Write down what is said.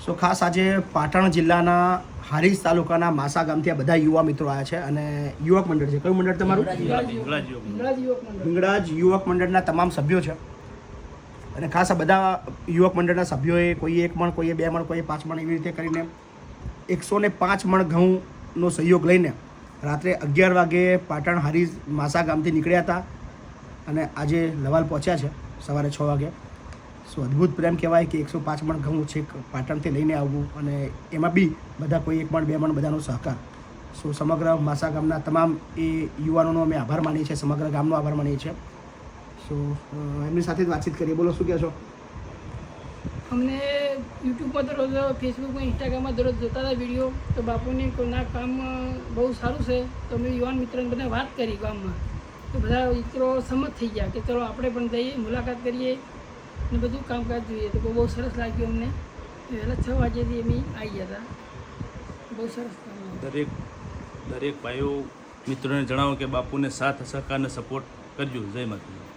સો ખાસ આજે પાટણ જિલ્લાના હારીજ તાલુકાના માસા ગામથી આ બધા યુવા મિત્રો આવ્યા છે અને યુવક મંડળ છે. કયું મંડળ તમારું? હિંગળાજ યુવક મંડળના તમામ સભ્યો છે અને ખાસ આ બધા યુવક મંડળના સભ્યોએ કોઈએ 1 મણ, કોઈએ 2 મણ, કોઈએ 5 મણ એવી રીતે કરીને 105 મણ ઘઉંનો સહયોગ લઈને રાત્રે 11 વાગે પાટણ હારીજ માસા ગામથી નીકળ્યા હતા અને આજે લવાલ પહોંચ્યા છે સવારે 6 વાગે. સો અદ્ભુત પ્રેમ કહેવાય કે 105 મણ ઘઉં છેક પાટણથી લઈને આવવું અને એમાં બી બધા કોઈ 1 મણ 2 મણ બધાનો સહકાર. સો સમગ્ર માસા ગામના તમામ એ યુવાનોનો અમે આભાર માનીએ છીએ, સમગ્ર ગામનો આભાર માનીએ છીએ. સો એમની સાથે જ વાતચીત કરીએ. બોલો, શું કહેશો? અમને યુટ્યુબમાં દરરોજ, ફેસબુકમાં, ઇન્સ્ટાગ્રામમાં દરરોજ જોતા હતા વિડીયો. તો બાપુની કોઈના કામ બહુ સારું છે. તો અમે યુવાન મિત્રોને બધા વાત કરી ગામમાં, તો બધા મિત્રો સંમત થઈ ગયા કે ચલો આપણે પણ જઈએ, મુલાકાત કરીએ ને બધું કામકાજ જોઈએ. તો બહુ સરસ લાગ્યું અમને. વહેલા 6 વાગ્યાથી અમે આવી ગયા હતા. બહુ સરસ કામ. દરેક ભાઈઓ મિત્રોને જણાવો કે બાપુને સાથ સહકાર અને સપોર્ટ કરજો. જય માતા.